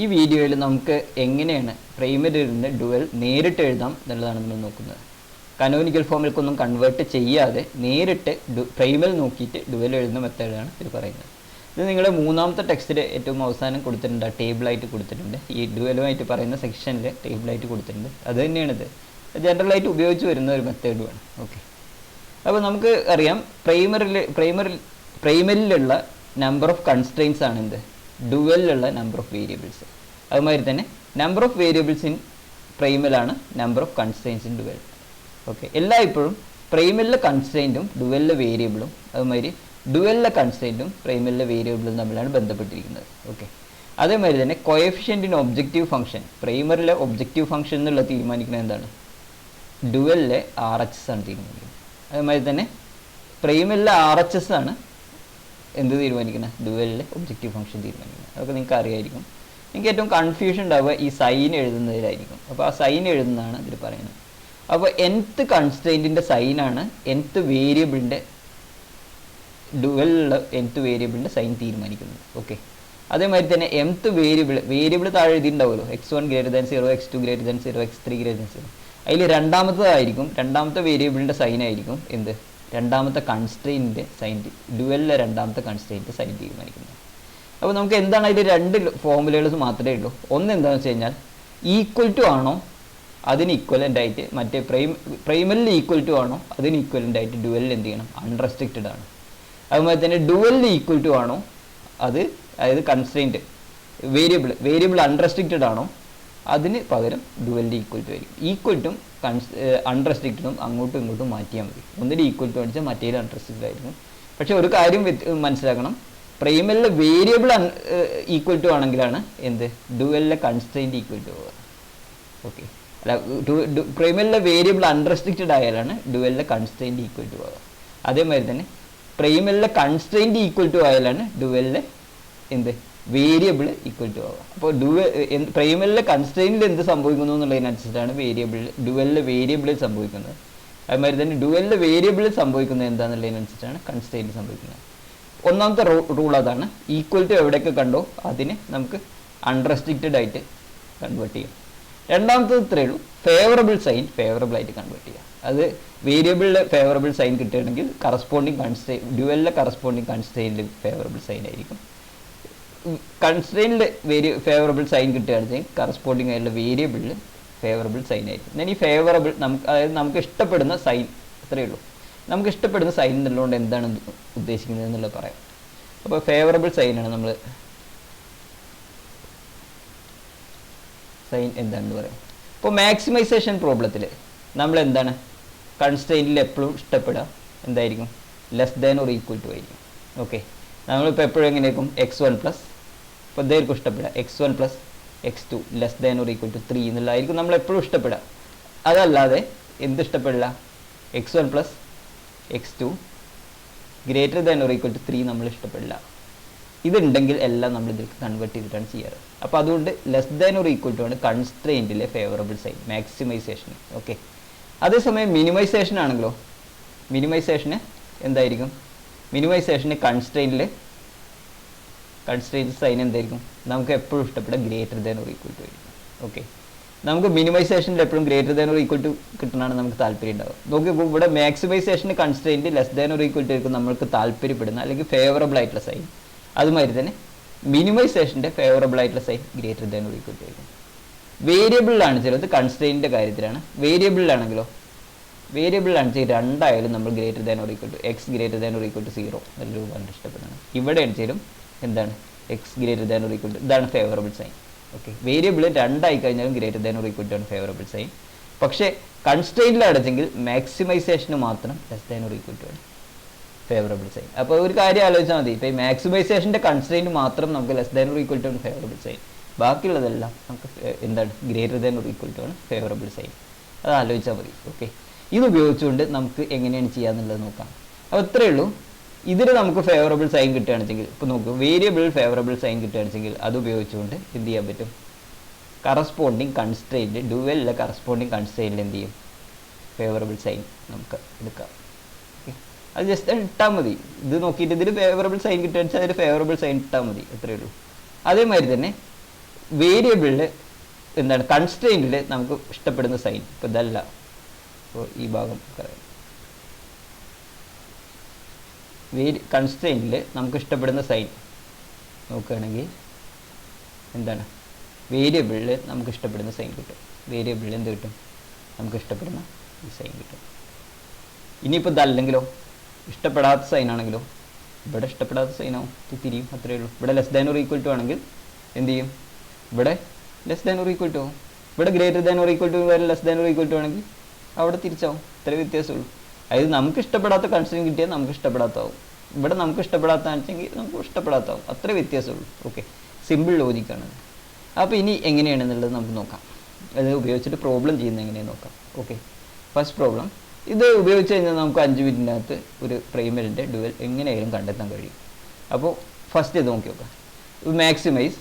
ഈ വീഡിയോയിൽ നമുക്ക് എങ്ങനെയാണ് പ്രൈമറിയിൽ നിന്ന് ഡുവൽ നേരിട്ട് എഴുതാം എന്നുള്ളതാണ് നമ്മൾ നോക്കുന്നത്. കനോനിക്കൽ ഫോമിലേക്കൊന്നും കൺവേർട്ട് ചെയ്യാതെ നേരിട്ട് പ്രൈമൽ നോക്കിയിട്ട് ഡുവൽ എഴുതുന്ന മെത്തേഡാണ് ഇത് പറയുന്നത്. ഇത് നിങ്ങളുടെ മൂന്നാമത്തെ ടെക്സ്റ്റിൽ ഏറ്റവും അവസാനം കൊടുത്തിട്ടുണ്ട്, ടേബിളായിട്ട് കൊടുത്തിട്ടുണ്ട്. ഈ ഡുവലുമായിട്ട് പറയുന്ന സെക്ഷനിൽ ടേബിളായിട്ട് കൊടുത്തിട്ടുണ്ട്. അത് തന്നെയാണിത്. ജനറലായിട്ട് ഉപയോഗിച്ച് വരുന്ന ഒരു മെത്തേഡുമാണ്. ഓക്കെ, അപ്പോൾ നമുക്ക് അറിയാം പ്രൈമറിലുള്ള നമ്പർ ഓഫ് കൺസ്ട്രെയിൻസ് ആണ് എന്ത്, ഡുവലിലുള്ള നമ്പർ ഓഫ് വേരിയബിൾസ്. അതുമാതിരി തന്നെ നമ്പർ ഓഫ് വേരിയബിൾസ് ഇൻ പ്രൈമലാണ് number of constraints in dual. Okay, എല്ലായ്പ്പോഴും പ്രൈമലിലെ കൺസ്ട്രെയിൻറ്റും ഡുവലിലെ വേരിയബിളും അതുമാതിരി ഡുവലിലെ കൺസ്ട്രെയിൻറ്റും പ്രൈമലിലെ വേരിയബിളും തമ്മിലാണ് ബന്ധപ്പെട്ടിരിക്കുന്നത്. ഓക്കെ, അതേമാതിരി തന്നെ കോഎഫിഷ്യൻ്റ് ഇൻ ഒബ്ജക്റ്റീവ് ഫംഗ്ഷൻ, പ്രൈമറിലെ ഒബ്ജക്റ്റീവ് ഫംഗ്ഷൻ എന്നുള്ള തീരുമാനിക്കുന്നത് എന്താണ്, ഡുവലിലെ RHS ആണ് തീരുമാനിക്കുന്നത്. അതേമാതിരി തന്നെ പ്രൈമലിലെ RHS ആണ് എന്ത് തീരുമാനിക്കുന്നത്, ഡുവലിലെ ഒബ്ജക്റ്റീവ് ഫംഗ്ഷൻ തീരുമാനിക്കുന്നത്. അതൊക്കെ നിങ്ങൾക്ക് അറിയായിരിക്കും. നിങ്ങൾക്ക് ഏറ്റവും കൺഫ്യൂഷൻ ഉണ്ടാവുക ഈ സൈൻ എഴുതുന്നതിലായിരിക്കും. അപ്പോൾ ആ സൈൻ എഴുതുന്നതാണ് ഇതിൽ പറയുന്നത്. അപ്പോൾ nth കൺസ്ട്രെയിൻറ്റിൻ്റെ സൈനാണ് nth വേരിയബിളിൻ്റെ ഡുവലിലുള്ള nth വേരിയബിളിൻ്റെ സൈൻ തീരുമാനിക്കുന്നത്. ഓക്കെ, അതേമാതിരി തന്നെ mth വേരിയബിൾ താഴെ എഴുതിയിട്ടുണ്ടാവുമല്ലോ, x1 > 0, x2 > 0, x3 > 0. അതിൽ രണ്ടാമത്തെ വേരിയബിളിൻ്റെ സൈനായിരിക്കും എന്ത്, രണ്ടാമത്തെ കൺസ്ട്രെയിൻ്റെ സൈൻ, ഡുവലിലെ രണ്ടാമത്തെ കൺസ്ട്രെയിൻ്റെ സൈൻ തീരുമാനിക്കുന്നത്. അപ്പോൾ നമുക്ക് എന്താണ് അതിൽ രണ്ട് ഫോമുലകൾ മാത്രമേ ഉള്ളൂ. ഒന്ന് എന്താണെന്ന് വെച്ച് കഴിഞ്ഞാൽ ഈക്വൽ ടു ആണോ അതിന് ഈക്വലൻ്റ് ആയിട്ട് മറ്റേ പ്രൈമലിൽ ഈക്വൽ ടു ആണോ അതിന് ഈക്വലൻ്റ് ആയിട്ട് ഡുവലിൽ എന്ത് ചെയ്യണം, അൺറെസ്ട്രിക്റ്റഡ് ആണ്. അതുപോലെ തന്നെ ഡുവലിൽ ഈക്വൽ ടു ആണോ അതായത് കൺസ്ട്രെയിൻറ്റ് വേരിയബിൾ അൺറെസ്ട്രിക്റ്റഡ് ആണോ അതിന് പകരം ഡുവലിൽ ഈക്വൽ ടു ആയിരിക്കും. ഈക്വൽ ടും അൺറെസ്ട്രിക്റ്റഡും അങ്ങോട്ടും ഇങ്ങോട്ടും മാറ്റിയാൽ മതി. ഒന്നിൽ ഈക്വൽ ടു അടിച്ചാൽ മറ്റേതിൽ അൺറെസ്ട്രിക്റ്റഡ് ആയിരിക്കും. പക്ഷേ ഒരു കാര്യം മനസ്സിലാക്കണം, പ്രൈമലിലെ വേരിയബിൾ ഈക്വൽ ടു ആണെങ്കിലാണ് എന്ത്, ഡുവലിലെ കൺസ്ട്രെയിൻറ്റ് ഈക്വൽ ടു ആവുക. ഓക്കെ, അല്ല പ്രൈമലിലെ വേരിയബിൾ അൺറെസ്ട്രിക്റ്റഡ് ആയാലാണ് ഡുവലിലെ കൺസ്ട്രെയിൻറ്റ് ഈക്വൽ ടു ആവുക. അതേമാതിരി തന്നെ പ്രൈമലിലെ കൺസ്ട്രെയിൻറ്റ് ഈക്വൽ ടു ആയാലാണ് ഡുവലിലെ എന്ത്, വേരിയബിൾ ഈക്വൽ ടു ആവുക. അപ്പോൾ പ്രൈമലിലെ കൺസ്ട്രെയിനിൽ എന്ത് സംഭവിക്കുന്നു എന്നുള്ളതിനനുസരിച്ചാണ് ഡുവലിലെ വേരിയബിളിൽ സംഭവിക്കുന്നത്. അതുമാതിരി തന്നെ ഡുവലിലെ വേരിയബിളിൽ സംഭവിക്കുന്നത് എന്താണെന്നുള്ളതിനനുസരിച്ചാണ് കൺസ്ട്രെയിനിൽ സംഭവിക്കുന്നത്. ഒന്നാമത്തെ റൂൾ അതാണ്, ഈക്വൽ ടു എവിടെയൊക്കെ കണ്ടോ അതിനെ നമുക്ക് അൺറെസ്ട്രിക്റ്റഡ് ആയിട്ട് കൺവേർട്ട് ചെയ്യാം. രണ്ടാമത്തത് ഇത്രയേ ഉള്ളൂ, ഫേവറബിൾ സൈൻ ഫേവറബിൾ ആയിട്ട് കൺവേർട്ട് ചെയ്യാം. അത് വേരിയബിളിലെ ഫേവറബിൾ സൈൻ കിട്ടുകയാണെങ്കിൽ ഡുവലിലെ കറസ്പോണ്ടിങ് കൺസ്ട്രെയിനിൽ ഫേവറബിൾ സൈൻ ആയിരിക്കും. കൺസ്ട്രെയിനിൽ ഫേവറബിൾ സൈൻ കിട്ടുകയാണെങ്കിൽ കറസ്പോണ്ടിങ് ആയിട്ടുള്ള വേരിയബിളിൽ ഫേവറബിൾ സൈൻ ആയിരിക്കും. ഞാൻ ഈ ഫേവറബിൾ അതായത് നമുക്ക് ഇഷ്ടപ്പെടുന്ന സൈൻ അത്രയേ ഉള്ളൂ. നമുക്ക് ഇഷ്ടപ്പെടുന്ന സൈൻ എന്നുള്ളതുകൊണ്ട് എന്താണ് ഉദ്ദേശിക്കുന്നത് എന്നുള്ളത് പറയാം. അപ്പോൾ ഫേവറബിൾ സൈനാണ് നമ്മൾ സൈൻ എന്താണെന്ന് പറയാം. ഇപ്പോൾ മാക്സിമൈസേഷൻ പ്രോബ്ലത്തിൽ നമ്മൾ എന്താണ് കൺസ്ട്രെയിനിൽ എപ്പോഴും ഇഷ്ടപ്പെടുക എന്തായിരിക്കും, less than or equal to ആയിരിക്കും. ഓക്കെ, നമ്മളിപ്പോൾ എപ്പോഴും എങ്ങനെയായിരിക്കും x1 പ്ലസ്, ഇപ്പോൾ ഇതായിരിക്കും ഇഷ്ടപ്പെടുക x1 plus x2 less than or equal to 3 എന്നുള്ളതായിരിക്കും നമ്മൾ എപ്പോഴും ഇഷ്ടപ്പെടുക. അതല്ലാതെ എന്ത് ഇഷ്ടപ്പെടില്ല, x1 plus x2 greater than or equal to 3 നമ്മൾ ഇഷ്ടപ്പെടില്ല. ഇതുണ്ടെങ്കിൽ എല്ലാം നമ്മൾ ഇതിലേക്ക് കൺവേർട്ട് ചെയ്തിട്ടാണ് ചെയ്യാറ്. അപ്പോൾ അതുകൊണ്ട് less than or equal to ആണ് കൺസ്ട്രെയിൻറ്റിലെ ഫേവറബിൾ സൈൻ മാക്സിമൈസേഷൻ. ഓക്കെ, അതേസമയം മിനിമൈസേഷൻ ആണെങ്കിലോ, മിനിമൈസേഷന് എന്തായിരിക്കും, മിനിമൈസേഷന് കൺസ്ട്രെയിൻറ്റ് സൈൻ എന്തായിരിക്കും, നമുക്ക് എപ്പോഴും ഇഷ്ടപ്പെടുക greater than or equal to ആയിരിക്കും. ഓക്കെ, നമുക്ക് മിനിമൈസേഷനിൽ എപ്പോഴും greater than or equal to കിട്ടണമാണ് നമുക്ക് താല്പര്യം ഉണ്ടാവുക. നോക്കി ഇവിടെ മാക്സിമൈസേഷന് constraint less than or equal to ആയിരിക്കും നമ്മൾക്ക് താല്പര്യപ്പെടുന്ന അല്ലെങ്കിൽ ഫേവറബിൾ ആയിട്ടുള്ള സൈൻ. അതുമാതിരി തന്നെ മിനിമൈസേഷൻ്റെ ഫേവറബിൾ ആയിട്ടുള്ള sign greater than or equal to ആയിരിക്കും. വേരിയബിളിലാണ് ചിലത്, കൺസ്ട്രെയിൻറ്റിൻ്റെ കാര്യത്തിലാണ്. വേരിയബിളിലാണെങ്കിലോ, വേരിയബിളിലാണെന്ന് വെച്ചാൽ രണ്ടായാലും നമ്മൾ greater than or equal to x greater than or equal to 0 നല്ല രൂപമാണ് ഇഷ്ടപ്പെടുന്നത്. ഇവിടെ ആണെങ്കിലും എന്താണ് x greater than or equal to, ഇതാണ് ഫേവറബിൾ സൈൻ. ഓക്കെ, വേരിയബിൾ രണ്ടായി കഴിഞ്ഞാലും greater than or equal to ആണ് ഫേവറബിൾ സൈൻ. പക്ഷേ കൺസ്ട്രെയിനിലടച്ചെങ്കിൽ മാക്സിമൈസേഷന് മാത്രം less than or equal to ആണ് ഫേവറബിൾ സൈൻ. അപ്പോൾ ഒരു കാര്യം ആലോചിച്ചാൽ മതി, ഇപ്പോൾ ഈ മാക്സിമൈസേഷൻ്റെ കൺസ്ട്രെയിൻറ്റ് മാത്രം നമുക്ക് less than or equal to ആണ് ഫേവറബിൾ സൈൻ, ബാക്കിയുള്ളതെല്ലാം നമുക്ക് എന്താണ് greater than or equal to ആണ് ഫേവറബിൾ സൈൻ. അത് ആലോചിച്ചാൽ മതി. ഓക്കെ, ഇത് ഉപയോഗിച്ചുകൊണ്ട് നമുക്ക് എങ്ങനെയാണ് ചെയ്യാന്നുള്ളത് നോക്കാം. അപ്പോൾ ഇത്രയേ ഉള്ളൂ. ഇതിന് നമുക്ക് ഫേവറബിൾ സൈൻ കിട്ടുകയാണെന്നുവെങ്കിൽ, ഇപ്പോൾ നോക്കൂ, വേരിയബിൾ ഫേവറബിൾ സൈൻ കിട്ടുകയാണെന്നുവെങ്കിൽ അത് ഉപയോഗിച്ചുകൊണ്ട് എന്ത് ചെയ്യാൻ പറ്റും, കറസ്പോണ്ടിങ് കൺസ്ട്രെയിൻറ്റ് ഡുവലിലെ കറസ്പോണ്ടിങ് കൺസ്ട്രെയിൻറ്റിൽ എന്ത് ചെയ്യും, ഫേവറബിൾ സൈൻ നമുക്ക് എടുക്കാം. ഓക്കെ, അത് ജസ്റ്റ് ഇട്ടാൽ മതി. ഇത് നോക്കിയിട്ട് ഇതിൽ ഫേവറബിൾ സൈൻ കിട്ടുകയാണെന്ന് വെച്ചാൽ അതിൽ ഫേവറബിൾ സൈൻ ഇട്ടാൽ മതി, അത്രയേ ഉള്ളൂ. അതേമാതിരി തന്നെ വേരിയബിളിൽ എന്താണ് കൺസ്ട്രെയിൻറ്റിൽ നമുക്ക് ഇഷ്ടപ്പെടുന്ന സൈൻ. ഇപ്പോൾ ഇതല്ല, അപ്പോൾ ഈ ഭാഗം കൺസ്ട്രെയിൻറ്റിൽ നമുക്ക് ഇഷ്ടപ്പെടുന്ന സൈൻ നോക്കുകയാണെങ്കിൽ എന്താണ്, വേരിയബിളിൽ നമുക്ക് ഇഷ്ടപ്പെടുന്ന സൈൻ കിട്ടും. വേരിയബിളിൽ എന്ത് കിട്ടും, നമുക്ക് ഇഷ്ടപ്പെടുന്ന ഈ സൈൻ കിട്ടും. ഇനിയിപ്പോൾ ഇതല്ലെങ്കിലോ, ഇഷ്ടപ്പെടാത്ത സൈനാണെങ്കിലോ, ഇവിടെ ഇഷ്ടപ്പെടാത്ത സൈനാവും, ഇത് തിരിയും, അത്രയേ ഉള്ളൂ. ഇവിടെ less than or equal to ആണെങ്കിൽ എന്ത് ചെയ്യും, ഇവിടെ less than or equal to ആവും. ഇവിടെ greater than or equal to വരെ less than or equal to ആണെങ്കിൽ അവിടെ തിരിച്ചാവും. ഇത്രേ വ്യത്യാസമുള്ളൂ. അതായത് നമുക്ക് ഇഷ്ടപ്പെടാത്ത കൺസ്ട്രെയിൻ കിട്ടിയാൽ നമുക്ക് ഇഷ്ടപ്പെടാത്താവും, ഇവിടെ നമുക്ക് ഇഷ്ടപ്പെടാത്ത വെച്ചെങ്കിൽ നമുക്ക് ഇഷ്ടപ്പെടാത്താവും. അത്രേ വ്യത്യാസമുള്ളൂ. Okay, simple ലോജിക്കാണ്. അപ്പോൾ ഇനി എങ്ങനെയാണെന്നുള്ളത് നമുക്ക് നോക്കാം. അത് ഉപയോഗിച്ചിട്ട് പ്രോബ്ലം ചെയ്യുന്നത് എങ്ങനെയാണ് നോക്കാം. Okay, first problem. ഇത് ഉപയോഗിച്ച് കഴിഞ്ഞാൽ നമുക്ക് 5 മിനിറ്റിനകത്ത് ഒരു പ്രൈമറിൻ്റെ ഡ്യുവൽ എങ്ങനെയായാലും കണ്ടെത്താൻ കഴിയും. അപ്പോൾ ഫസ്റ്റ് ഇത് നോക്കി നോക്കാം. Maximise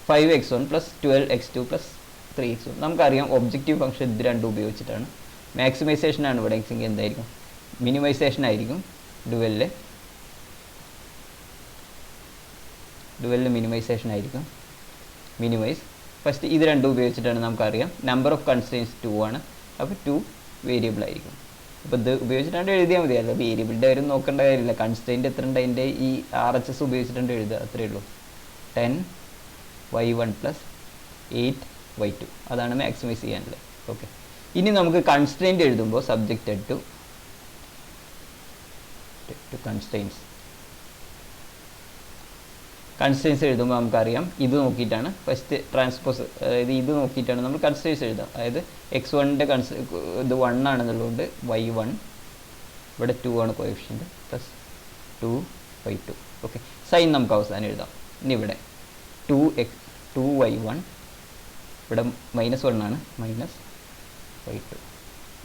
5x1 + 12x2 + 3x1. നമുക്കറിയാം ഒബ്ജക്റ്റീവ് ഫംഗ്ഷൻ ഇത് രണ്ടും ഉപയോഗിച്ചിട്ടാണ്. മാക്സിമൈസേഷനാണ് ഇവിടെ എങ്കിൽ എന്തായിരിക്കും, മിനിമൈസേഷൻ ആയിരിക്കും. ഡ്യുവലിൽ മിനിമൈസേഷൻ ആയിരിക്കും. മിനിമൈസ് ഫസ്റ്റ് ഇത് രണ്ടും ഉപയോഗിച്ചിട്ടാണ്. നമുക്കറിയാം നമ്പർ ഓഫ് കൺസ്ട്രെയിൻസ് 2 ആണ്. അപ്പോൾ 2 വേരിയബിൾ ആയിരിക്കും. അപ്പോൾ ഇത് ഉപയോഗിച്ചിട്ടാണ് എഴുതിയാൽ മതി. അല്ല വേരിയബിളിൻ്റെ കാര്യം നോക്കേണ്ട കാര്യമില്ല. കൺസ്ട്രെയിൻറ്റ് എത്ര ഉണ്ട് അതിൻ്റെ ഈ RHS ഉപയോഗിച്ചിട്ടുണ്ട് എഴുതുക, അത്രയേ ഉള്ളൂ. 10y1 + 8y2 അതാണ് മാക്സിമൈസ് ചെയ്യാനുള്ളത്. ഓക്കെ, ഇനി നമുക്ക് കൺസ്ട്രെയിൻറ്റ് എഴുതുമ്പോൾ സബ്ജക്റ്റഡ് ടു കൺസ്ട്രെയിൻസ് എഴുതുമ്പോൾ നമുക്കറിയാം ഇത് നോക്കിയിട്ടാണ് ഫസ്റ്റ് ട്രാൻസ്പോസ്, അതായത് ഇത് നോക്കിയിട്ടാണ് നമ്മൾ കൺസ്ട്രെയിൻസ് എഴുതുക. അതായത് x1ൻ്റെ ഇത് 1 ആണെന്നുള്ളതുകൊണ്ട് y1, ഇവിടെ 2 ആണ് കോഎഫിഷ്യൻറ്റ്, + 2y2. ഓക്കെ, സൈൻ നമുക്ക് അവസാനം എഴുതാം. ഇനി ഇവിടെ 2y1, ഇവിടെ -1 ആണ്, -y2.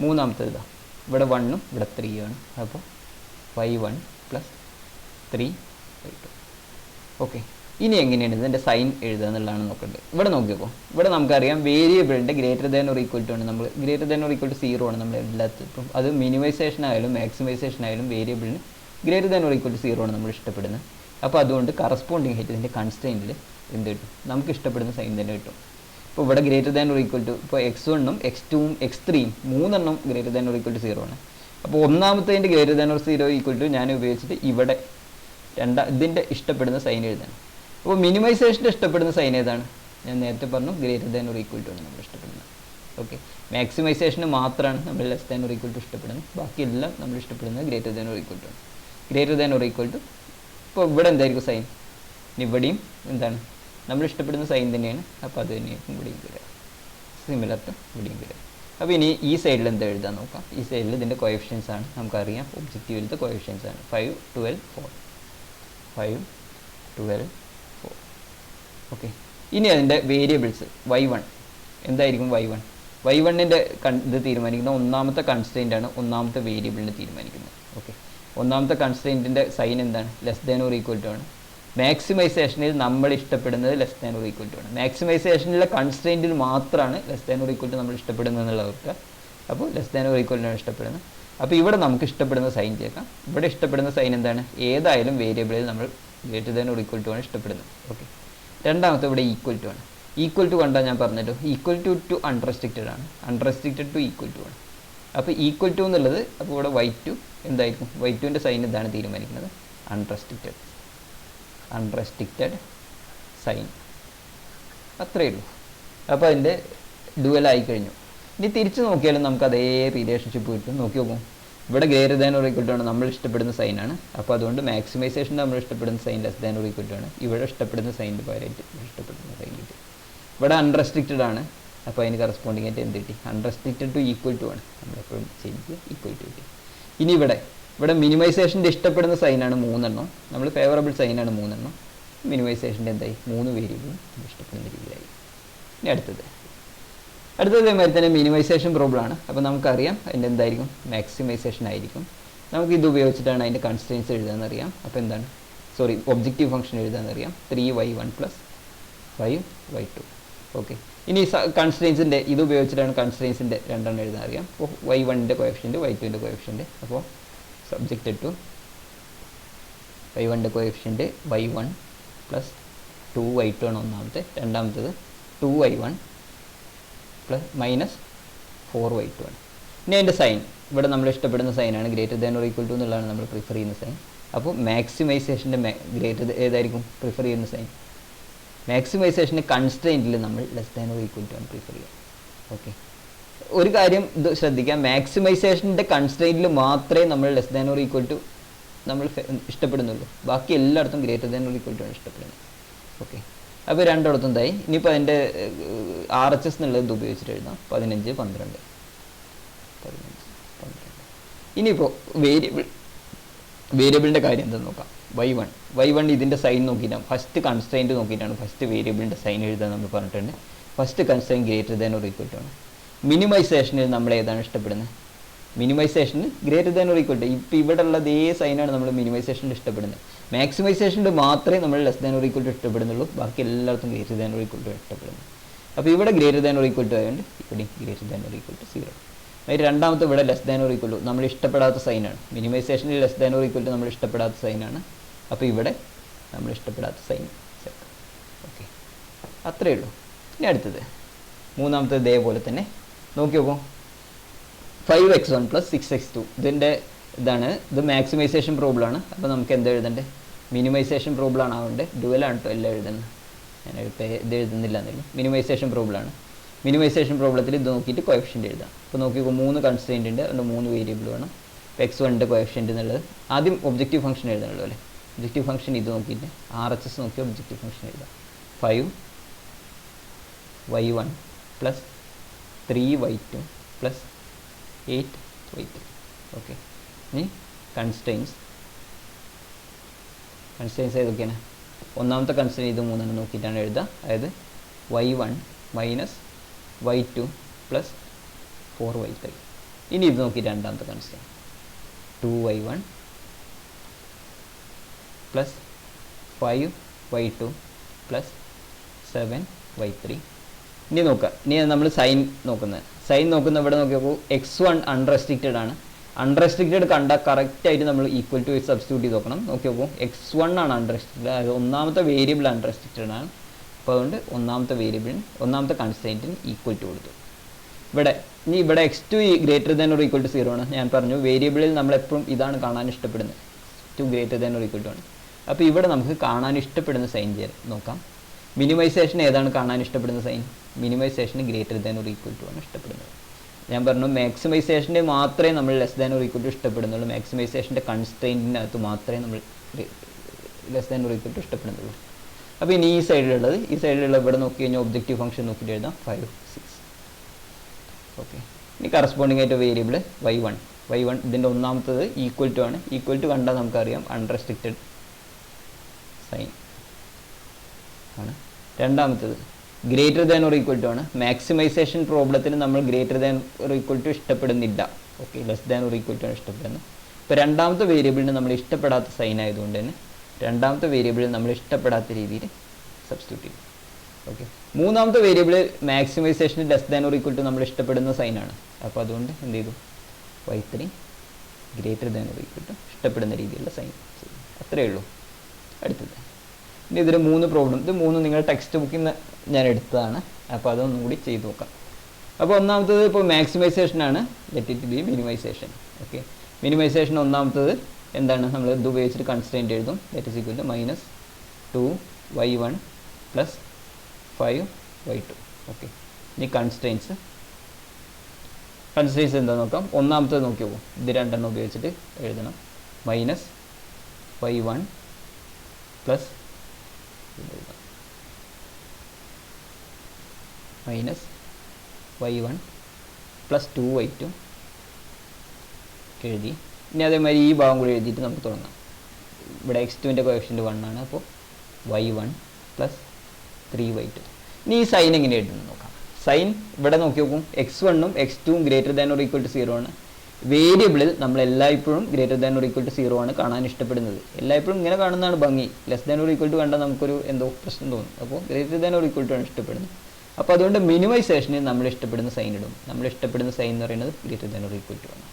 മൂന്നാമത്തെ ഇതാ, ഇവിടെ 1ഉം ഇവിടെ 3 ആണ്. അപ്പോൾ y1 + 3y2. ഓക്കെ, ഇനി എങ്ങനെയാണ് ഇതിൻ്റെ സൈൻ എഴുതുക എന്നുള്ളതാണ് നോക്കേണ്ടത്. ഇവിടെ നോക്കിയപ്പോൾ ഇവിടെ നമുക്കറിയാം വേരിയബിളിൻ്റെ greater than or equal to ആണ്. നമ്മൾ greater than or equal to 0 ആണ് നമ്മൾ എല്ലാത്തിനും. അത് മിനിമൈസേഷൻ ആയാലും മാക്സിമൈസേഷൻ ആയാലും വേരിയബിളിന് greater than or equal to 0 ആണ് നമ്മൾ ഇഷ്ടപ്പെടുന്നത്. അപ്പോൾ അതുകൊണ്ട് കറസ്പോണ്ടിങ് ആയിട്ട് ഇതിൻ്റെ കൺസ്ട്രെയിൻറ്റിൽ എന്ത് കിട്ടും, നമുക്ക് ഇഷ്ടപ്പെടുന്ന സൈൻ തന്നെ കിട്ടും. ഇപ്പോൾ ഇവിടെ greater than or equal to, ഇപ്പോൾ x1ഉം x2ഉം x3ഉം 3 greater than or equal to 0 ആണ്. അപ്പോൾ ഒന്നാമത്തതിൻ്റെ greater than or 0 equal to ഞാൻ ഉപയോഗിച്ചിട്ട് ഇവിടെ ഇതിൻ്റെ ഇഷ്ടപ്പെടുന്ന സൈൻ എഴുതാണ്. അപ്പോൾ മിനിമൈസേഷൻ്റെ ഇഷ്ടപ്പെടുന്ന സൈൻ ഏതാണ്, ഞാൻ നേരത്തെ പറഞ്ഞു greater than or equal to ആണ് നമ്മൾ ഇഷ്ടപ്പെടുന്നത്. ഓക്കെ, മാക്സിമൈസേഷന് മാത്രമാണ് നമ്മൾ less than or equal to ഇഷ്ടപ്പെടുന്നത്. ബാക്കിയെല്ലാം നമ്മൾ ഇഷ്ടപ്പെടുന്നത് greater than or equal to ആണ്. Greater than or equal to, ഇപ്പോൾ ഇവിടെ എന്തായിരിക്കും സൈൻ, ഇവിടെയും എന്താണ് നമ്മൾ ഇഷ്ടപ്പെടുന്ന സൈൻ തന്നെയാണ്. അപ്പോൾ അത് തന്നെയായിരിക്കും ഇവിടെയും വരിക, സിമിലർ ടു ഇവിടെയും വരിക. അപ്പോൾ ഇനി ഈ സൈഡിൽ എന്താ എഴുതാൻ നോക്കാം. ഈ സൈഡിൽ ഇതിൻ്റെ കോഎഫിഷ്യൻസ് ആണ് നമുക്കറിയാം, ഒബ്ജക്റ്റീവിലത്തെ കോഎഫിഷ്യൻസ് ആണ് 5, 12, 4. 5, 12, 4. ഓക്കെ, ഇനി അതിൻ്റെ വേരിയബിൾസ് y1 എന്തായിരിക്കും. y1ൻ്റെ ഇത് തീരുമാനിക്കുന്ന ഒന്നാമത്തെ കൺസ്ട്രെയിൻ്റ് ആണ്, ഒന്നാമത്തെ വേരിയബിളിനെ തീരുമാനിക്കുന്നത്. ഓക്കെ, ഒന്നാമത്തെ കൺസ്ട്രെയിൻറ്റിൻ്റെ സൈൻ എന്താണ്, less than or equal to ആണ്. മാക്സിമൈസേഷനിൽ നമ്മൾ ഇഷ്ടപ്പെടുന്നത് less than or equal to ആണ്. മാക്സിമൈസേഷനിലെ കൺസ്ട്രെയിൻറ്റിൽ മാത്രമാണ് less than or equal to നമ്മൾ ഇഷ്ടപ്പെടുന്നത് എന്നുള്ളവർക്ക്. അപ്പോൾ less than or equal to ആണ് ഇഷ്ടപ്പെടുന്നത്. അപ്പോൾ ഇവിടെ നമുക്ക് ഇഷ്ടപ്പെടുന്ന സൈൻ ചേർക്കാം. ഇവിടെ ഇഷ്ടപ്പെടുന്ന സൈൻ എന്താണ്, ഏതായാലും വേരിയബിളിൽ നമ്മൾ greater than or equal to ആണ് ഇഷ്ടപ്പെടുന്നത്. ഓക്കെ, രണ്ടാമത്തെ ഇവിടെ ഈക്വൽ ടു ആണ്. ഈക്വൽ ടു കണ്ടാൽ ഞാൻ പറഞ്ഞല്ലോ, ഈക്വൽ ടു അൺറെസ്ട്രിക്റ്റഡ് ആണ്, അൺറെസ്ട്രിക്റ്റഡ് ടു ഈക്വൽ ടു ആണ്. അപ്പോൾ ഈക്വൽ ടു എന്നുള്ളത്, അപ്പോൾ ഇവിടെ y2 എന്തായിരിക്കും, y2ൻ്റെ സൈൻ ഇതാണ് തീരുമാനിക്കുന്നത്, അൺറെസ്ട്രിക്റ്റഡ് സൈൻ. അത്രയേ ഉള്ളൂ. അപ്പോൾ അതിൻ്റെ ഡ്യുവൽ ആയി കഴിഞ്ഞു. ഇനി തിരിച്ച് നോക്കിയാലും നമുക്ക് അതേ റിലേഷൻഷിപ്പ് കിട്ടും. നോക്കി നോക്കും, ഇവിടെ greater than or equal to ആണ് നമ്മൾ ഇഷ്ടപ്പെടുന്ന സൈനാണ്. അപ്പോൾ അതുകൊണ്ട് മാക്സിമൈസേഷൻ നമ്മൾ ഇഷ്ടപ്പെടുന്ന sign less than or equal to ആണ്. ഇവിടെ ഇഷ്ടപ്പെടുന്ന സൈനിൻ്റെ പകരമായിട്ട് ഇഷ്ടപ്പെടുന്ന സൈൻ കിട്ടി. ഇവിടെ അൺറെസ്ട്രിക്റ്റഡ് ആണ്. അപ്പോൾ അതിന് കറസ്പോണ്ടിങ് ആയിട്ട് എന്ത് കിട്ടി, അൺറെസ്ട്രിക്റ്റഡ് ടു ഈക്വൽ ടു ആണ്. നമ്മളെപ്പോഴും ചെയ്യുന്നത് ഈക്വൽ ടു കിട്ടി. ഇനി ഇവിടെ മിനിമൈസേഷൻ്റെ ഇഷ്ടപ്പെടുന്ന സൈനാണ് 3, നമ്മൾ ഫേവറബിൾ സൈനാണ് 3. മിനിമൈസേഷൻ്റെ എന്തായി, 3 വേരിയബിളും നമ്മൾ ഇഷ്ടപ്പെടുന്ന രീതിയിലായി. ഇനി അടുത്തത് ഇതേമാതിരി തന്നെ മിനിമൈസേഷൻ പ്രോബ്ലം ആണ്. അപ്പോൾ നമുക്കറിയാം അതിൻ്റെ എന്തായിരിക്കും, മാക്സിമൈസേഷൻ ആയിരിക്കും. നമുക്ക് ഇത് ഉപയോഗിച്ചിട്ടാണ് അതിൻ്റെ കൺസ്ട്രെയിൻസ് എഴുതാമെന്നറിയാം. അപ്പോൾ എന്താണ്, objective function എഴുതാമെന്നറിയാം, 3y1 + 5y2. Okay, ഇനി കൺസ്ട്രെയിൻസിൻ്റെ ഇത് ഉപയോഗിച്ചിട്ടാണ് കൺസ്ട്രെയിൻസിൻ്റെ 2 എഴുതാൻ അറിയാം. അപ്പോൾ y1ൻ്റെ കോഎഫിഷ്യൻറ്റ്, y2ൻ്റെ കോഎഫിഷ്യൻറ്റ്. അപ്പോൾ സബ്ജക്റ്റഡ് ടു y1ൻ്റെ കോഎഫിഷ്യൻറ്റ് y1 + 2y2 ആണ് ഒന്നാമത്തെ. രണ്ടാമത്തേത് 2y1 പ്ലസ് മൈനസ് 4y2 ആണ്. ഇനി അതിൻ്റെ സൈൻ ഇവിടെ നമ്മൾ ഇഷ്ടപ്പെടുന്ന സൈനാണ് greater than or equal to എന്നുള്ളതാണ് നമ്മൾ പ്രിഫർ ചെയ്യുന്ന സൈൻ. അപ്പോൾ മാക്സിമൈസേഷൻ്റെ ഗ്രേറ്റർ ഏതായിരിക്കും പ്രിഫർ ചെയ്യുന്ന സൈൻ? മാക്സിമൈസേഷൻ്റെ കൺസ്ട്രെയിൻറ്റിൽ നമ്മൾ less than or equal to ആണ് പ്രിഫർ ചെയ്യുക. ഓക്കെ, ഒരു കാര്യം ഇത് ശ്രദ്ധിക്കാം, മാക്സിമൈസേഷൻ്റെ കൺസ്ട്രെയിൻറ്റിൽ മാത്രമേ നമ്മൾ less than or equal to നമ്മൾ ഇഷ്ടപ്പെടുന്നുള്ളൂ. ബാക്കി എല്ലായിടത്തും greater than or equal to ആണ് ഇഷ്ടപ്പെടുന്നത്. ഓക്കെ, അപ്പോൾ രണ്ടിടത്തും എന്തായി? ഇനിയിപ്പോൾ അതിൻ്റെ RHS എന്നുള്ളത് ഇത് ഉപയോഗിച്ചിട്ട് എഴുതാം. 15, 12. ഇനിയിപ്പോൾ വേരിയബിളിൻ്റെ കാര്യം എന്താണെന്ന് നോക്കാം. y1 ഇതിൻ്റെ സൈൻ നോക്കിയിട്ടാണ്, ഫസ്റ്റ് കൺസ്ട്രെയിൻറ്റ് നോക്കിയിട്ടാണ് ഫസ്റ്റ് വേരിയബിളിൻ്റെ സൈൻ എഴുതാൻ നമ്മൾ പറഞ്ഞിട്ടുണ്ട്. First constraint greater than or equal to ആണ്. മിനിമൈസേഷനിൽ നമ്മൾ ഏതാണ് ഇഷ്ടപ്പെടുന്നത്? മിനിമൈസേഷന് greater than or equal to. ഇപ്പോൾ ഇവിടെ ഉള്ള അതേ സൈനാണ് നമ്മൾ മിനിമൈസേഷനിൽ ഇഷ്ടപ്പെടുന്നത്. മാക്സിമൈസേഷനിൽ മാത്രമേ നമ്മൾ less than or equal to ഇഷ്ടപ്പെടുന്നുള്ളൂ. ബാക്കി എല്ലായിടത്തും greater than or equal to ഇഷ്ടപ്പെടുന്നത്. അപ്പോൾ ഇവിടെ greater than or equal to ആയതുകൊണ്ട് ഇവിടെ greater than or equal to 0. അതിൽ രണ്ടാമത്തെ ഇവിടെ less than or equal to നമ്മൾ ഇഷ്ടപ്പെടാത്ത സൈനാണ്. മിനിമൈസേഷനിൽ less than or equal to നമ്മൾ ഇഷ്ടപ്പെടാത്ത സൈനാണ്. അപ്പോൾ ഇവിടെ നമ്മൾ ഇഷ്ടപ്പെടാത്ത സൈൻ ചേർക്കാം. ഓക്കെ, അത്രയേ ഉള്ളൂ. ഇനി അടുത്തത് മൂന്നാമത്തെ ഇതേപോലെ തന്നെ നോക്കി നോക്കൂ. 5x1 പ്ലസ് 6x2 ഇതിൻ്റെ ഇതാണ്. ഇത് മാക്സിമൈസേഷൻ പ്രോബ്ലമാണ്. അപ്പോൾ നമുക്ക് എന്താ എഴുതണ്ടേ? മിനിമൈസേഷൻ പ്രോബ്ലമാണ് ആവേണ്ടത്. ഡുവലാണ് കേട്ടോ എല്ലാം എഴുതുന്നത്. ഞാൻ ഇത് എഴുതുന്നില്ല എന്നുള്ളൂ. മിനിമൈസേഷൻ പ്രോബ്ലമാണ്. മിനിമൈസേഷൻ പ്രോബ്ലത്തിൽ ഇത് നോക്കിയിട്ട് കോഎഫിഷ്യൻ്റ് എഴുതാം. അപ്പോൾ നോക്കിക്കോ, 3 കൺസ്ട്രെയിൻ്റ് ഉണ്ട്, അതുകൊണ്ട് 3 വേരിയബിൾ വേണം. ഇപ്പോൾ x1ൻ്റെ കോഎഫിഷ്യൻ്റ് എന്നുള്ളത് ആദ്യം ഒബ്ജക്റ്റീവ് ഫംഗ്ഷൻ എഴുതണല്ലോ അല്ലേ. ഒബ്ജക്റ്റീവ് ഫംഗ്ഷൻ ഇത് നോക്കിയിട്ട് RHS നോക്കി ഒബ്ജക്റ്റീവ് ഫംഗ്ഷൻ എഴുതാം. 5y1 plus 3y2 plus 8y3. Okay, ഇനി കൺസ്ട്രെയിൻസ് ഏതൊക്കെയാണ്? ഒന്നാമത്തെ കൺസ്ട്രെയിൻ ഇത് 3 നോക്കിയിട്ടാണ് എഴുതുക. അതായത് y1 minus y2 plus 4y3. ഇനി ഇത് നോക്കി രണ്ടാമത്തെ constrain 2y1 plus 5y2 plus 7y3. ഇനി നോക്കാം. ഇനി നമ്മൾ സൈൻ നോക്കുന്നത് ഇവിടെ നോക്കിയപ്പോൾ x1 അൺറെസ്ട്രിക്റ്റഡ് ആണ്. അൺറെസ്ട്രിക്റ്റഡ് കണ്ടാൽ കറക്റ്റായിട്ട് നമ്മൾ ഈക്വൽ ടു സബ്സ്റ്റിറ്റ്യൂട്ട് ചെയ്ത് നോക്കണം. നോക്കിയപ്പോൾ x1 ആണ് അൺറെസ്ട്രിക്റ്റഡ്, അതായത് ഒന്നാമത്തെ വേരിയബിൾ അൺറെസ്ട്രിക്റ്റഡ് ആണ്. അപ്പോൾ അതുകൊണ്ട് ഒന്നാമത്തെ കൺസ്ട്രെയിൻറ്റിന് ഈക്വൽ ടു കൊടുത്തു. ഇവിടെ x2 greater than or equal to 0 ആണ്. ഞാൻ പറഞ്ഞു വേരിയബിളിൽ നമ്മളെപ്പോഴും ഇതാണ് കാണാൻ ഇഷ്ടപ്പെടുന്നത്, x2 greater than or equal to ആണ്. അപ്പോൾ ഇവിടെ നമുക്ക് കാണാൻ ഇഷ്ടപ്പെടുന്ന സൈൻ നോക്കാം. മിനിമൈസേഷൻ ഏതാണ് കാണാൻ ഇഷ്ടപ്പെടുന്ന സൈൻ? മിനിമൈസേഷന് greater than or equal to ആണ് ഇഷ്ടപ്പെടുന്നത്. ഞാൻ പറഞ്ഞു മാക്സിമൈസേഷൻ്റെ മാത്രമേ നമ്മൾ less than or equal to ഇഷ്ടപ്പെടുന്നുള്ളൂ. മാക്സിമൈസേഷൻ്റെ കൺസ്ട്രെയിൻറ്റിനകത്ത് മാത്രമേ നമ്മൾ less than or equal to ഇഷ്ടപ്പെടുന്നുള്ളൂ. അപ്പോൾ ഇനി ഈ സൈഡിലുള്ള ഇവിടെ നോക്കി കഴിഞ്ഞാൽ ഒബ്ജക്റ്റീവ് ഫംഗ്ഷൻ നോക്കിയിട്ട് എഴുതാം 5, 6. ഓക്കെ, ഇനി കറസ്പോണ്ടിങ് ആയിട്ട് വേരിയബിൾ y1 ഇതിൻ്റെ ഒന്നാമത്തത് ഈക്വൽ ടു ആണ്. ഈക്വൽ ടു കണ്ടാൽ നമുക്കറിയാം അൺറെസ്ട്രിക്റ്റഡ് സൈൻ ആണ്. രണ്ടാമത്തത് greater than or equal to ആണ്. മാക്സിമൈസേഷൻ പ്രോബ്ലത്തിന് നമ്മൾ greater than or equal to ഇഷ്ടപ്പെടുന്നില്ല. Okay, less than or equal to ആണ് ഇഷ്ടപ്പെടുന്നത്. ഇപ്പോൾ രണ്ടാമത്തെ വേരിയബിളിന് നമ്മൾ ഇഷ്ടപ്പെടാത്ത സൈൻ ആയതുകൊണ്ട് തന്നെ രണ്ടാമത്തെ വേരിയബിളിൽ നമ്മൾ ഇഷ്ടപ്പെടാത്ത രീതിയിൽ സബ്സ്റ്റിറ്റ്യൂട്ട് ചെയ്യും. ഓക്കെ, മൂന്നാമത്തെ വേരിയബിൾ മാക്സിമൈസേഷന് less than or equal to നമ്മൾ ഇഷ്ടപ്പെടുന്ന സൈനാണ്. അപ്പോൾ അതുകൊണ്ട് എന്ത് ചെയ്തു? y3 greater than or equal to ഇഷ്ടപ്പെടുന്ന രീതിയിലുള്ള സൈൻ ചെയ്യും. അത്രയേ ഉള്ളൂ. അടുത്തത് ഇനി ഇതിൽ 3 പ്രോബ്ലം, ഇത് 3 നിങ്ങൾ ടെക്സ്റ്റ് ബുക്കിൽ നിന്ന് ഞാൻ എടുത്തതാണ്. അപ്പോൾ അതൊന്നും കൂടി ചെയ്ത് നോക്കാം. അപ്പോൾ ഒന്നാമത്തത് ഇപ്പോൾ മാക്സിമൈസേഷനാണ്, let it be minimisation. Okay, minimisation ഒന്നാമത്തത് എന്താണ്? നമ്മൾ ഇത് ഉപയോഗിച്ചിട്ട് കൺസ്ട്രെയിൻറ്റ് എഴുതും. That is equal to minus 2y1 plus 5y2. Okay, ഇനി കൺസ്ട്രെയിൻസ് എന്താ നോക്കാം. ഒന്നാമത്തത് നോക്കി പോകും. ഇത് രണ്ടെണ്ണം ഉപയോഗിച്ചിട്ട് എഴുതണം. Minus y1 plus minus y1 plus 2y2 എഴുതി. ഇനി അതേമാതിരി ഈ ഭാഗം കൂടി എഴുതിയിട്ട് നമുക്ക് തുടങ്ങാം. ഇവിടെ x2ൻ്റെ കോഎഫിഷ്യൻ്റ് 1 ആണ്. അപ്പോൾ y1 പ്ലസ് 3y2. ഇനി ഈ സൈൻ എങ്ങനെ എഴുതുന്നത് നോക്കാം. സൈൻ ഇവിടെ നോക്കി നോക്കും. x1ഉം x2ഉം greater than or equal to 0 ആണ്. വേരിയബിളിൽ നമ്മൾ എല്ലായ്പ്പോഴും greater than or equal to 0 ആണ് കാണാൻ ഇഷ്ടപ്പെടുന്നത്. എല്ലായ്പ്പോഴും ഇങ്ങനെ കാണുന്നതാണ് ഭംഗി. Less than or equal to കണ്ടാൽ നമുക്കൊരു എന്തോ പ്രശ്നം തോന്നും. അപ്പോൾ greater than or equal to ആണ് ഇഷ്ടപ്പെടുന്നത്. അപ്പോൾ അതുകൊണ്ട് മിനിമൈസേഷന് നമ്മൾ ഇഷ്ടപ്പെടുന്ന സൈൻ ഇടും. നമ്മൾ ഇഷ്ടപ്പെടുന്ന സൈൻ എന്ന് പറയുന്നത് greater than or equal to ആണ്.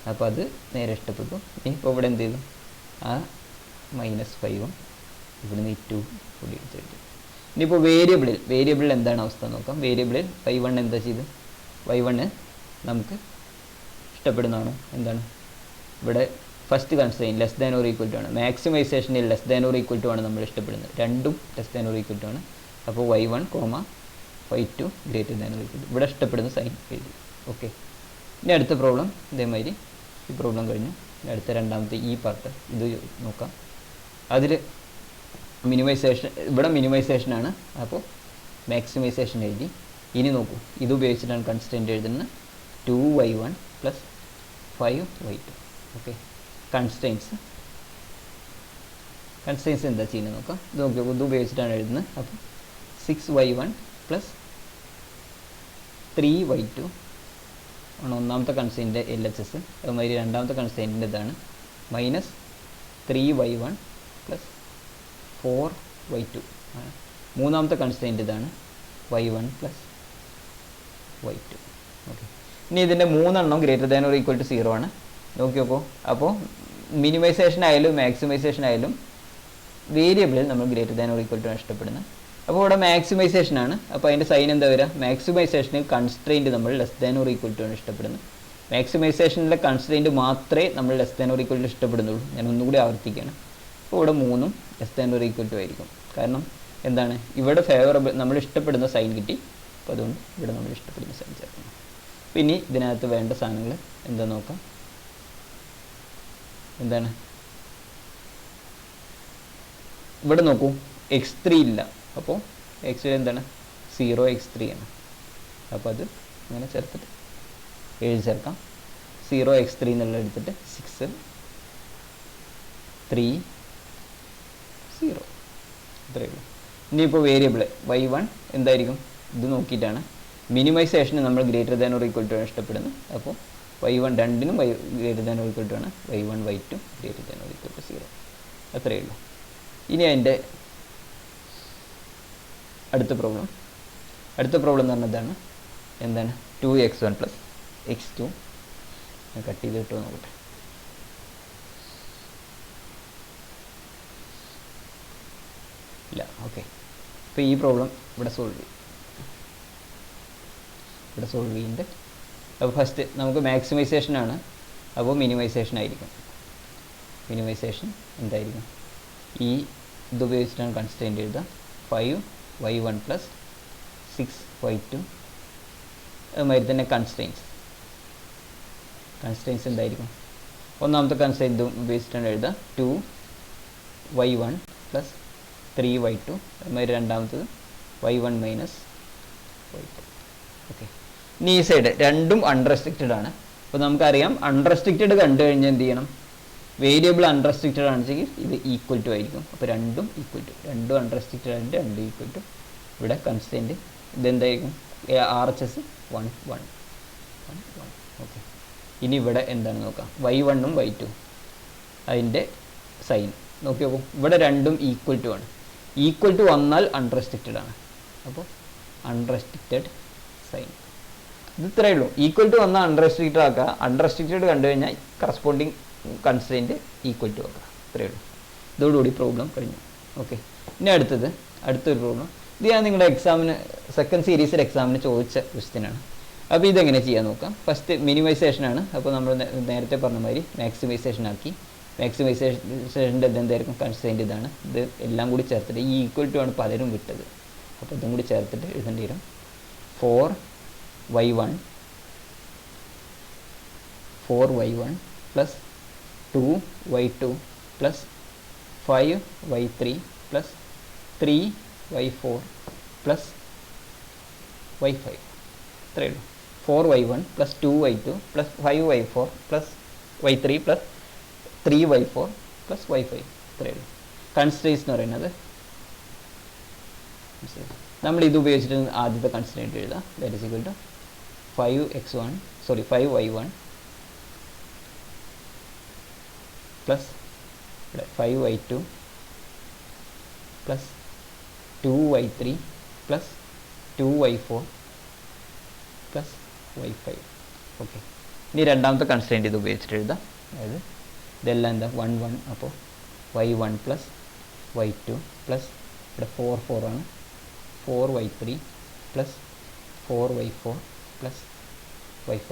അപ്പോൾ അത് നേരെ ഇഷ്ടപ്പെട്ടു. ഇപ്പോൾ ഇവിടെ എന്ത് ചെയ്തു? ആ -5ഉം ഇവിടുന്ന് ഈ 2 കൂടി എടുത്തെഴുതി. ഇനിയിപ്പോൾ വേരിയബിളിൽ എന്താണ് അവസ്ഥ നോക്കാം. വേരിയബിളിൽ y1 എന്താ ചെയ്ത്, y1 നമുക്ക് ഇഷ്ടപ്പെടുന്നതാണോ, എന്താണ് ഇവിടെ first constraint less than or equal to ആണ്. മാക്സിമൈസേഷനിൽ less than or equal to ആണ് നമ്മൾ ഇഷ്ടപ്പെടുന്നത്, രണ്ടും less than or equal to ആണ്. അപ്പോൾ y1, y2 greater than or equal to, ഇവിടെ ഇഷ്ടപ്പെടുന്ന സൈൻ എഴുതി. ഓക്കെ, ഇനി അടുത്ത പ്രോബ്ലം ഇതേമാതിരി. ഈ പ്രോബ്ലം കഴിഞ്ഞു. ഇനി അടുത്ത രണ്ടാമത്തെ ഈ പാർട്ട് ഇത് നോക്കാം. അതിൽ മിനിമൈസേഷൻ, ഇവിടെ മിനിമൈസേഷനാണ്, അപ്പോൾ മാക്സിമൈസേഷൻ എഴുതി. ഇനി നോക്കൂ, ഇത് ഉപയോഗിച്ചിട്ടാണ് കൺസ്ട്രെയിൻറ്റ് എഴുതുന്നത്. 2y1 + 5y2. ഓക്കെ, കൺസ്ട്രെയിൻസ് എന്താ ചെയ്യുന്നത് നോക്കാം. ഇത് നോക്കിയോ, ഇത് ഉപയോഗിച്ചിട്ടാണ് എഴുതുന്നത്. അപ്പോൾ 6y1 + 3y2 ആണ് ഒന്നാമത്തെ കൺസ്ട്രെയിൻ്റെ LHS. അതുമാതിരി രണ്ടാമത്തെ കൺസ്ട്രെയിൻറ്റിൻ്റെ ഇതാണ് -3y1 + 4y2 ആണ്. മൂന്നാമത്തെ കൺസ്ട്രെയിൻറ്റ് ഇതാണ് y1 + y2. ഓക്കെ, ഇനി ഇതിൻ്റെ മൂന്നെണ്ണം greater than or equal to 0 ആണ്. നോക്കി നോക്കൂ, അപ്പോൾ മിനിമൈസേഷൻ ആയാലും മാക്സിമൈസേഷൻ ആയാലും വേരിയബിളിൽ നമ്മൾ greater than or equal to ആണ് ഇഷ്ടപ്പെടുന്നത്. അപ്പോൾ ഇവിടെ മാക്സിമൈസേഷൻ ആണ്, അപ്പോൾ അതിൻ്റെ സൈൻ എന്താ വരിക, മാക്സിമൈസേഷന് കൺസ്ട്രെയിൻറ്റ് നമ്മൾ less than or equal to ആണ് ഇഷ്ടപ്പെടുന്നത്. മാക്സിമൈസേഷനിലെ കൺസ്ട്രെയിൻറ്റ് മാത്രമേ നമ്മൾ less than or equal to ഇഷ്ടപ്പെടുന്നുള്ളൂ. ഞാൻ ഒന്നുകൂടി ആവർത്തിക്കുകയാണ്. അപ്പോൾ ഇവിടെ മൂന്നും less than or equal to ആയിരിക്കും. കാരണം എന്താണ്, ഇവിടെ ഫേവറബിൾ നമ്മൾ ഇഷ്ടപ്പെടുന്ന സൈൻ കിട്ടി. അപ്പോൾ അതുകൊണ്ട് ഇവിടെ നമ്മൾ ഇഷ്ടപ്പെടുന്ന സൈൻ ചേർക്കണം. പിന്നെ ഇതിനകത്ത് വേണ്ട സാധനങ്ങൾ എന്താ നോക്കാം. എന്താണ് ഇവിടെ നോക്കൂ, x3 ഇല്ല. അപ്പോൾ x3 എന്താണ് 0x3 ആണ്. അപ്പോൾ അത് അങ്ങനെ ചേർത്തിട്ട് എഴുതി ചേർക്കാം. 0x3 എന്നുള്ള എടുത്തിട്ട് 6 3 0 ഇത്രയേ ഉള്ളൂ. ഇനിയിപ്പോൾ വേരിയബിൾ y1 എന്തായിരിക്കും, ഇത് നോക്കിയിട്ടാണ് മിനിമൈസേഷന് നമ്മൾ greater than or equal to ആണ് ഇഷ്ടപ്പെടുന്നത്. അപ്പോൾ y1 രണ്ടിനും greater than or equal to ആണ്. y1 y2 greater than or equal to 0. അത്രയേ ഉള്ളൂ. ഇനി അതിൻ്റെ അടുത്ത പ്രോബ്ലം എന്ന് പറഞ്ഞതാണ് എന്താണ് 2x1 + x2. ഞാൻ കട്ട് ചെയ്ത് കിട്ടുമോ നോക്കട്ടെ. ഇല്ല. ഓക്കെ, അപ്പോൾ ഈ പ്രോബ്ലം ഇവിടെ സോൾവ് ചെയ്യുന്നുണ്ട്. അപ്പോൾ ഫസ്റ്റ് നമുക്ക് മാക്സിമൈസേഷനാണ്, അപ്പോൾ മിനിമൈസേഷൻ ആയിരിക്കും. മിനിമൈസേഷൻ എന്തായിരിക്കും, ഈ ഇത് ഉപയോഗിച്ചിട്ടാണ് കൺസ്ട്രെയിൻറ്റ് എഴുതുക. 5y1 + 6y2. അതുമാതിരി തന്നെ കൺസ്ട്രെയിൻസ് എന്തായിരിക്കും, ഒന്നാമത്തെ കൺസ്ട്രെയിൻറ്റ് ഉപയോഗിച്ചിട്ടാണ് എഴുതുക 2y1 + 3y2. അതുമാതിരി രണ്ടാമത്തത് y1 - y2. ഓക്കെ, ഇനി ഈ സൈഡ് രണ്ടും അൺറെസ്ട്രിക്റ്റഡ് ആണ്. അപ്പോൾ നമുക്കറിയാം അൺറെസ്ട്രിക്റ്റഡ് കണ്ടു കഴിഞ്ഞാൽ എന്ത് ചെയ്യണം, വേരിയബിൾ അൺറെസ്ട്രിക്റ്റഡ് ആണെന്നുവെച്ചെങ്കിൽ ഇത് ഈക്വൽ ടു ആയിരിക്കും. അപ്പോൾ രണ്ടും ഈക്വൽ ടു, രണ്ടും അൺറെസ്ട്രിക്റ്റഡ് ആയിട്ട് രണ്ടും ഈക്വൽ ടു. ഇവിടെ കൺസ്റ്റൻറ്റ് ഇതെന്തായിരിക്കും, RHS 1 1 1 1. ഓക്കെ, ഇനി ഇവിടെ എന്താണ് നോക്കാം, y1 ഉം y2 അതിൻ്റെ സൈൻ നോക്കി നോക്കും. ഇവിടെ രണ്ടും ഈക്വൽ ടു ആണ്. ഈക്വൽ ടു വന്നാൽ അൺറെസ്ട്രിക്റ്റഡ് ആണ്. അപ്പോൾ അൺറെസ്ട്രിക്റ്റഡ് സൈൻ ഇത് ഇത്രയേ ഉള്ളൂ. ഈക്വൽ ടു വന്നാൽ അൺറെസ്ട്രിക്റ്റഡ് ആക്കുക, അൺറെസ്ട്രിക്റ്റഡ് കണ്ടു കഴിഞ്ഞാൽ കറസ്പോണ്ടിങ് കൺസ്ട്രെയിൻറ്റ് ഈക്വൽ ടു ആക്കുക. ഇത്രയേ ഉള്ളൂ. ഇതോടുകൂടി പ്രോബ്ലം കഴിഞ്ഞു. ഓക്കെ, ഇനി അടുത്തൊരു പ്രോബ്ലം. ഇത് ഞാൻ നിങ്ങളുടെ എക്സാമിന് സെക്കൻഡ് സീരീസിൽ എക്സാമിന് ചോദിച്ച ക്വസ്റ്റ്യനാണ്. അപ്പോൾ ഇതെങ്ങനെ ചെയ്യാൻ നോക്കാം. ഫസ്റ്റ് മിനിമൈസേഷനാണ്. അപ്പോൾ നമ്മൾ നേരത്തെ പറഞ്ഞ മാതിരി മാക്സിമൈസേഷൻ ആക്കി. മാക്സിമൈസേഷൻ്റെ ഇതെന്തായിരിക്കും, കൺസ്ട്രെയിൻറ്റ് ഇതാണ്. ഇത് എല്ലാം കൂടി ചേർത്തിട്ട് ഈ ഈക്വൽ ടു ആണ് പലരും വിട്ടത്. അപ്പോൾ ഇതും കൂടി ചേർത്തിട്ട് എഴുതേണ്ടി വരും. 4y1 + 2y2 + 5y3 + 3y4 + y5. ഇത്രയേ ഉള്ളൂ. 4y1 + 2y2 + 5y4 + y3 + 3y4 + y5. ഇത്രയേ ഉള്ളൂ. കൺസ്ട്രെയിൻസ് എന്ന് പറയുന്നത് നമ്മൾ ഇത് ഉപയോഗിച്ചിട്ട് ആദ്യത്തെ കൺസ്ട്രെയിൻറ്റ് എഴുതാം. That is equal to 5y1 + 5y2 + 2y3 + 2y4 + y5. Okay, ഇനി രണ്ടാമത്തെ കൺസ്ട്രെയിൻറ്റ് ഇത് ഉപയോഗിച്ചിട്ട് എഴുതാം. അതായത് ഇതെല്ലാം എന്താ 1 1. അപ്പോൾ y1 + y2 + ഇവിടെ 4 4 ആണ് 4y3 plus 4y4 plus y5.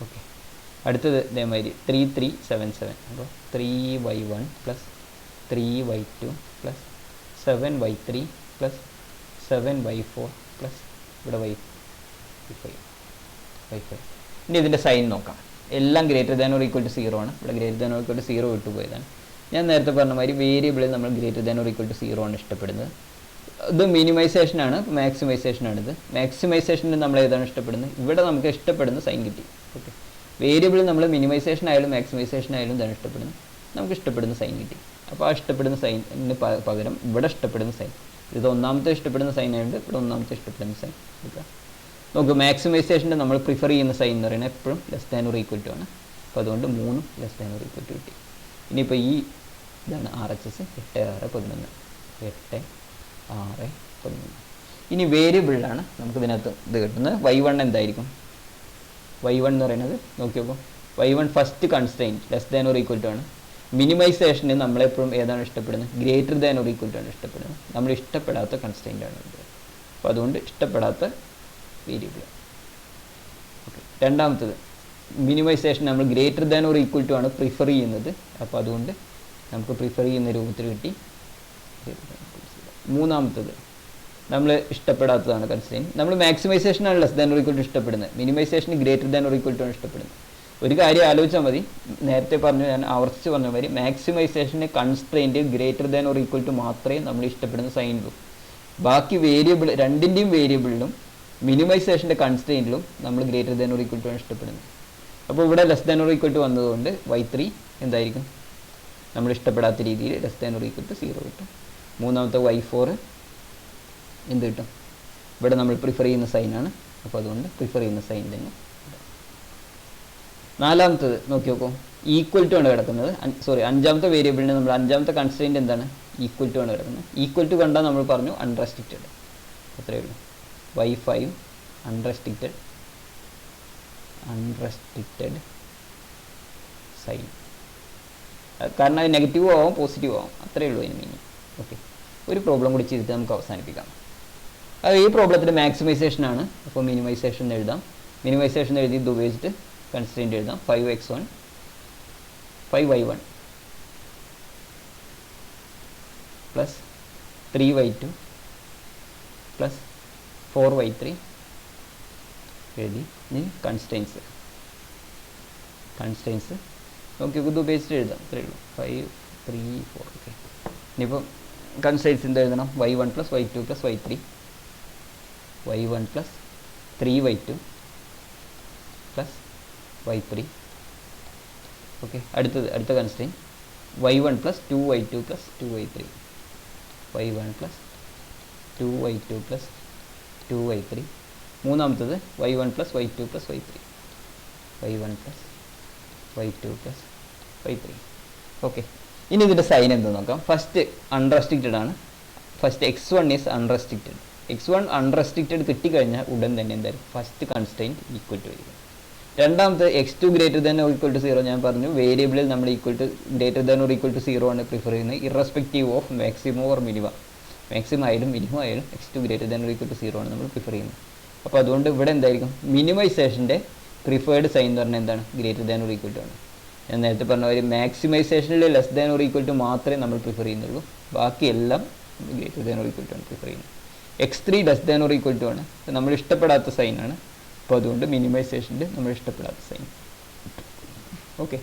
Okay, അടുത്തത് ഇതേമാതിരി 3 3 7 7. അപ്പോൾ 3y1 plus 3y2 plus 7y3 plus 7y4 plus ഇവിടെ y5. ഇനി ഇതിൻ്റെ സൈൻ നോക്കാം. എല്ലാം greater than or equal to 0 ആണ്. ഇവിടെ greater than or equal to 0 വിട്ടുപോയതാണ്. ഞാൻ നേരത്തെ പറഞ്ഞ മാതിരി വേരിയബിളിൽ നമ്മൾ greater than or equal to 0 ആണ് ഇഷ്ടപ്പെടുന്നത്. ഇത് മിനിമൈസേഷനാണ്, മാക്സിമൈസേഷനാണിത്. മാക്സിമൈസേഷനിൽ നമ്മൾ ഏതാണ് ഇഷ്ടപ്പെടുന്നത്? ഇവിടെ നമുക്ക് ഇഷ്ടപ്പെടുന്ന സൈൻ കിട്ടി. ഓക്കെ, വേരിയബിൾ നമ്മൾ മിനിമൈസേഷൻ ആയാലും മാക്സിമൈസേഷൻ ആയാലും ഇതാണ് ഇഷ്ടപ്പെടുന്നത്, നമുക്ക് ഇഷ്ടപ്പെടുന്ന സൈൻ കിട്ടി. അപ്പോൾ ആ ഇഷ്ടപ്പെടുന്ന സൈനിന് പകരം ഇവിടെ ഇഷ്ടപ്പെടുന്ന സൈൻ, ഇത് ഒന്നാമത്തെ ഇഷ്ടപ്പെടുന്ന സൈൻ ആയതുകൊണ്ട് ഇവിടെ ഒന്നാമത്തെ ഇഷ്ടപ്പെടുന്ന സൈൻ എടുക്കുക. നമുക്ക് മാക്സിമൈസേഷൻ്റെ നമ്മൾ പ്രിഫർ ചെയ്യുന്ന സൈൻ എന്ന് പറയുന്നത് എപ്പോഴും less than or equal to ആണ്. അപ്പോൾ അതുകൊണ്ട് 3 less than or equal to കിട്ടി. ഇനിയിപ്പോൾ ഈ ഇതാണ് RHS 8 6 11 8 6 11. ഇനി വേരിയബിളിലാണ് നമുക്ക് ഇതിനകത്ത് ഇത് കിട്ടുന്നത്. y1 എന്തായിരിക്കും? y1 എന്ന് പറയുന്നത് നോക്കി നോക്കും. y1 first constraint less than or equal to ആണ്. മിനിമൈസേഷന് നമ്മളെപ്പോഴും ഏതാണ് ഇഷ്ടപ്പെടുന്നത്? Greater than or equal to ആണ് ഇഷ്ടപ്പെടുന്നത്. നമ്മൾ ഇഷ്ടപ്പെടാത്ത കൺസ്ട്രെയിൻ്റ് ആണ് ഇത്. അപ്പോൾ അതുകൊണ്ട് ഇഷ്ടപ്പെടാത്ത വേരിയബിൾ. ഓക്കെ, രണ്ടാമത്തത് മിനിമൈസേഷൻ നമ്മൾ greater than or equal to ആണ് പ്രിഫർ ചെയ്യുന്നത്. അപ്പോൾ അതുകൊണ്ട് നമുക്ക് പ്രിഫർ ചെയ്യുന്ന രൂപത്തിൽ കിട്ടി. മൂന്നാമത്തത് നമ്മൾ ഇഷ്ടപ്പെടാത്തതാണ് കൺസ്ട്രെയിൻറ്റ്. നമ്മൾ മാക്സിമൈസേഷനാണ് less than or equal to ഇഷ്ടപ്പെടുന്നത്, minimisation greater than or equal to ആണ് ഇഷ്ടപ്പെടുന്നത്. ഒരു കാര്യം ആലോചിച്ചാൽ മതി, നേരത്തെ പറഞ്ഞു, ഞാൻ ആവർത്തിച്ച് പറഞ്ഞ മാതിരി മാക്സിമൈസേഷന് constraint greater than or equal to മാത്രമേ നമ്മൾ ഇഷ്ടപ്പെടുന്ന സൈനിലുള്ളൂ. ബാക്കി വേരിയബിൾ രണ്ടിൻ്റെയും വേരിയബിളിലും മിനിമൈസേഷൻ്റെ കൺസ്ട്രെയിൻറ്റിലും നമ്മൾ greater than or equal to ആണ് ഇഷ്ടപ്പെടുന്നത്. അപ്പോൾ ഇവിടെ less than or equal to വന്നതുകൊണ്ട് y3 എന്തായിരിക്കും? നമ്മൾ ഇഷ്ടപ്പെടാത്ത രീതിയിൽ less than or equal to 0 കിട്ടും. മൂന്നാമത്തെ y4 എന്ത് കിട്ടും? ഇവിടെ നമ്മൾ പ്രിഫർ ചെയ്യുന്ന സൈനാണ്. അപ്പോൾ അതുകൊണ്ട് പ്രിഫർ ചെയ്യുന്ന സൈൻ തന്നെ. നാലാമത്തത് നോക്കി നോക്കൂ, ഈക്വൽ ടു ആണ് കിടക്കുന്നത്. അഞ്ചാമത്തെ വേരിയബിളിന് നമ്മൾ അഞ്ചാമത്തെ കൺസ്ട്രെയിൻറ്റ് എന്താണ്? ഈക്വൽ ടു ആണ് കിടക്കുന്നത്. ഈക്വൽ ടു കണ്ടാൽ നമ്മൾ പറഞ്ഞു അൺറെസ്ട്രിക്റ്റഡ്. അത്രയേ ഉള്ളൂ. y5 unrestricted sign. കാരണം അത് നെഗറ്റീവും ആവും പോസിറ്റീവ് ആവും, അത്രയേ ഉള്ളൂ അതിന് മീനിങ്. ഓക്കെ, ഒരു പ്രോബ്ലം കൂടി ചെയ്തിട്ട് നമുക്ക് അവസാനിപ്പിക്കാം. അത് ഈ പ്രോബ്ലത്തിൻ്റെ മാക്സിമൈസേഷൻ ആണ്. അപ്പോൾ മിനിമൈസേഷൻ എഴുതാം. മിനിമൈസേഷൻ എഴുതി ഇത് ഉപയോഗിച്ചിട്ട് കൺസ്ട്രെയിൻറ്റ് എഴുതാം. 5x1 5y1 plus 3y2 plus 4y3 എഴുതി. ഇനി കൺസ്ട്രെയിൻസ് നോക്കി ഇത് ഉപയോഗിച്ചിട്ട് എഴുതാം. അത്രയേ ഉള്ളൂ. 5 3 4. ഓക്കെ, ഇനിയിപ്പം കൺസ്ട്രെയിൻസ് എന്ത് എഴുതണം? y1 plus y2 plus y3 y1 plus 3y2 plus y3. Okay, അടുത്ത constraint y1 plus 2y2 plus 2y3 y1 plus 2y2 plus 2y3. മൂന്നാമത്തത് y1 plus y2 plus y3 y1 plus y2 plus y3. Okay, ഇനി ഇതിൻ്റെ sign എന്താ നോക്കാം. First unrestricted ആണ്. First x1 is unrestricted. x1 unrestricted കിട്ടിക്കഴിഞ്ഞാൽ ഉടൻ തന്നെ എന്തായാലും ഫസ്റ്റ് കൺസ്ട്രെയിൻറ്റ് ഈക്വൽ ടു വരിക. രണ്ടാമത്തെ x2 greater than or equal to 0. ഞാൻ പറഞ്ഞു വേരിയബിളിൽ നമ്മൾ equal to greater than or equal to 0 ആണ് പ്രിഫർ ചെയ്യുന്നത്, irrespective of maximum or minimum. Maximum ആയാലും മിനിമം ആയാലും x2 greater than or equal to 0 ആണ് നമ്മൾ പ്രിഫർ ചെയ്യുന്നത്. അപ്പോൾ അതുകൊണ്ട് ഇവിടെ എന്തായിരിക്കും? മിനിമൈസേഷൻ്റെ പ്രിഫേർഡ് സൈൻ എന്ന് പറഞ്ഞാൽ എന്താണ്? Greater than or equal to ആണ്. ഞാൻ നേരത്തെ പറഞ്ഞ ഒരു മാക്സിമൈസേഷനിൽ less than or equal to മാത്രമേ നമ്മൾ പ്രിഫർ ചെയ്യുന്നുള്ളൂ, ബാക്കിയെല്ലാം greater than or equal to ആണ് പ്രിഫർ ചെയ്യുന്നത്. x3 less than or equal to ആണ്, നമ്മൾ ഇഷ്ടപ്പെടാത്ത സൈനാണ്. അപ്പോൾ അതുകൊണ്ട് മിനിമൈസേഷൻ്റെ നമ്മൾ ഇഷ്ടപ്പെടാത്ത സൈൻ. ഓക്കെ,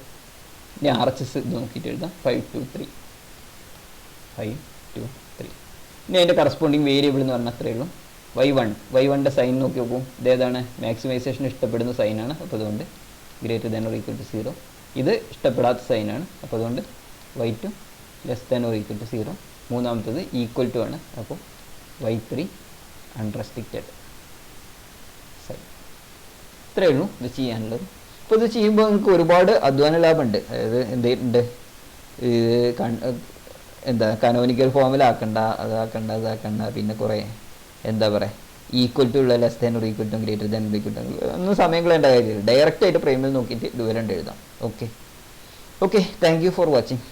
ഇനി RHS ഇത് നോക്കിയിട്ട് എഴുതാം. 5 2 3 5 2 3. ഇനി അതിൻ്റെ കറസ്പോണ്ടിങ് വേരിയബിൾ എന്ന് പറഞ്ഞാൽ അത്രയേ ഉള്ളൂ. y1ൻ്റെ സൈൻ നോക്കി നോക്കും. ഇതേതാണ്? മാക്സിമൈസേഷൻ ഇഷ്ടപ്പെടുന്ന സൈനാണ്. അപ്പോൾ അതുകൊണ്ട് greater than or equal to 0. ഇത് ഇഷ്ടപ്പെടാത്ത സൈനാണ്. അപ്പോൾ അതുകൊണ്ട് y2 less than or equal to 0. മൂന്നാമത്തത് ഈക്വൽ ടു ആണ്. അപ്പോൾ y3 അൺറെസ്ട്രിക്റ്റഡ് സൈൻ. ഇത്രയേ ഉള്ളൂ ഇത് ചെയ്യാനുള്ളത്. അപ്പോൾ ഇത് ചെയ്യുമ്പോൾ നിങ്ങൾക്ക് ഒരുപാട് അധ്വാന ലാഭമുണ്ട്. അതായത് എന്തുണ്ട്, എന്താ കനോനിക്കൽ ഫോമിലാക്കണ്ട, അതാക്കണ്ട, പിന്നെ കുറേ എന്താ പറയുക ഈക്വൽ ടു ഉള്ള less than or equal to greater than equal to ഒന്നും സമയം കളയേണ്ട കാര്യമില്ല. ഡയറക്റ്റായിട്ട് പ്രൈമിൽ നോക്കിയിട്ട് ഇതുവരെ എഴുതാം. Okay, thank you for watching.